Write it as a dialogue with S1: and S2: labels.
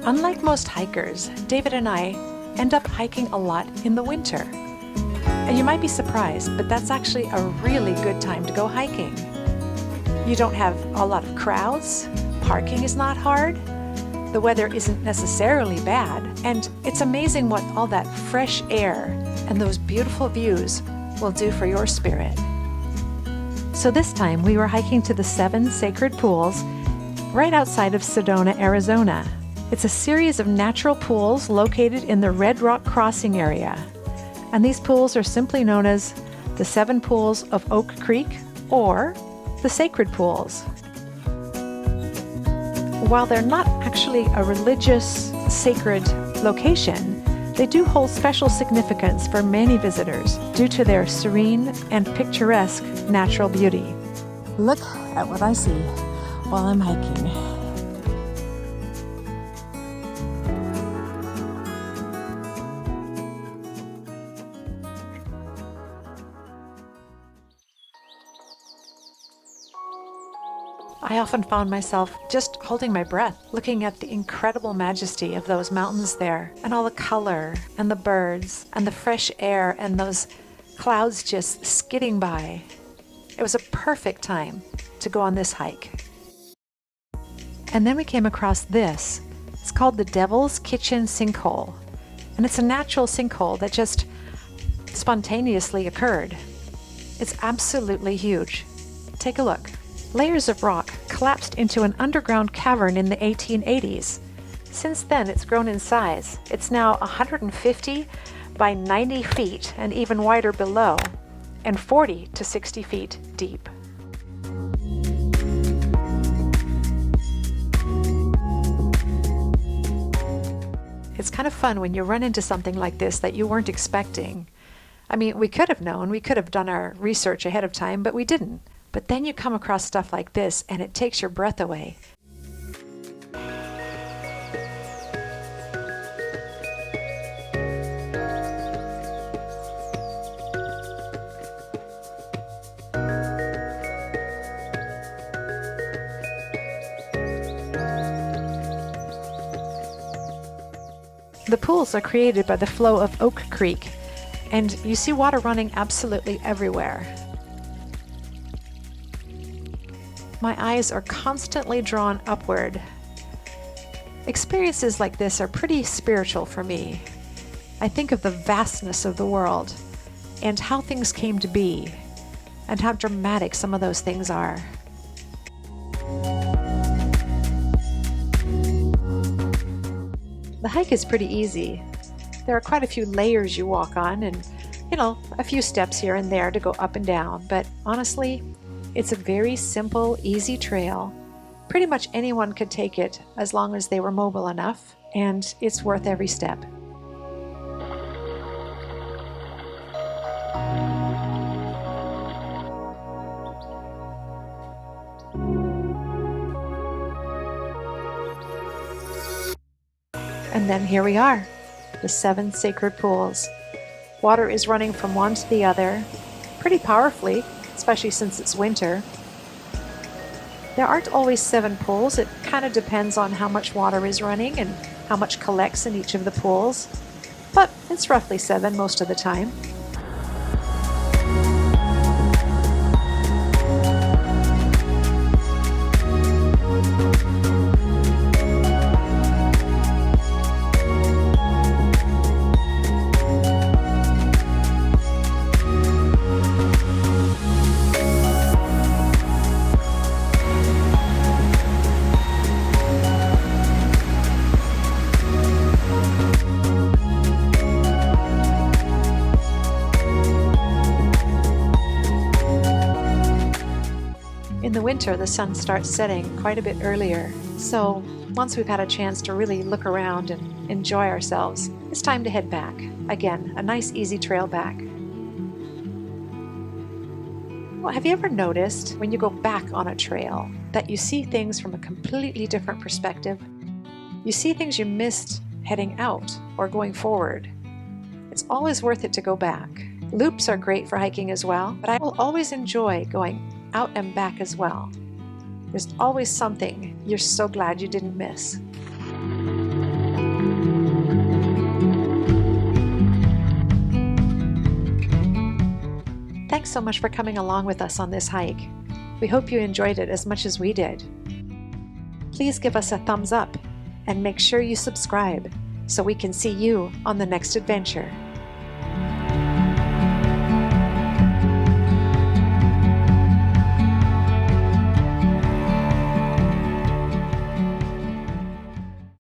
S1: Unlike most hikers, David and I end up hiking a lot in the winter. And you might be surprised, but that's actually a really good time to go hiking. You don't have a lot of crowds, parking is not hard, the weather isn't necessarily bad, and it's amazing what all that fresh air and those beautiful views will do for your spirit. So this time we were hiking to the 7 sacred pools right outside of Sedona, Arizona. It's a series of natural pools located in the Red Rock Crossing area. And these pools are simply known as the 7 pools of Oak Creek or the Sacred Pools. While they're not actually a religious, sacred location, they do hold special significance for many visitors due to their serene and picturesque natural beauty.
S2: Look at what I see while I'm hiking.
S1: I often found myself just holding my breath, looking at the incredible majesty of those mountains there, and all the color, and the birds, and the fresh air, and those clouds just skidding by. It was a perfect time to go on this hike. And then we came across this. It's called the Devil's Kitchen Sinkhole, and it's a natural sinkhole that just spontaneously occurred. It's absolutely huge. Take a look. Layers of rock collapsed into an underground cavern in the 1880s. Since then, it's grown in size. It's now 150 by 90 feet and even wider below, and 40 to 60 feet deep. It's kind of fun when you run into something like this that you weren't expecting. I mean, we could have known, we could have done our research ahead of time, but we didn't. But then you come across stuff like this and it takes your breath away. The pools are created by the flow of Oak Creek, and you see water running absolutely everywhere. My eyes are constantly drawn upward. Experiences like this are pretty spiritual for me. I think of the vastness of the world and how things came to be and how dramatic some of those things are. The hike is pretty easy. There are quite a few layers you walk on and, a few steps here and there to go up and down, but honestly, it's a very simple, easy trail. Pretty much anyone could take it as long as they were mobile enough, and it's worth every step. And then here we are, the 7 sacred pools. Water is running from one to the other, pretty powerfully, especially since it's winter. There aren't always 7 pools. It kind of depends on how much water is running and how much collects in each of the pools, but it's roughly 7 most of the time. In the winter, the sun starts setting quite a bit earlier, so once we've had a chance to really look around and enjoy ourselves, it's time to head back. Again, a nice easy trail back. Well, have you ever noticed when you go back on a trail that you see things from a completely different perspective? You see things you missed heading out or going forward. It's always worth it to go back. Loops are great for hiking as well, but I will always enjoy going out and back as well. There's always something you're so glad you didn't miss. Thanks so much for coming along with us on this hike. We hope you enjoyed it as much as we did. Please give us a thumbs up and make sure you subscribe so we can see you on the next adventure.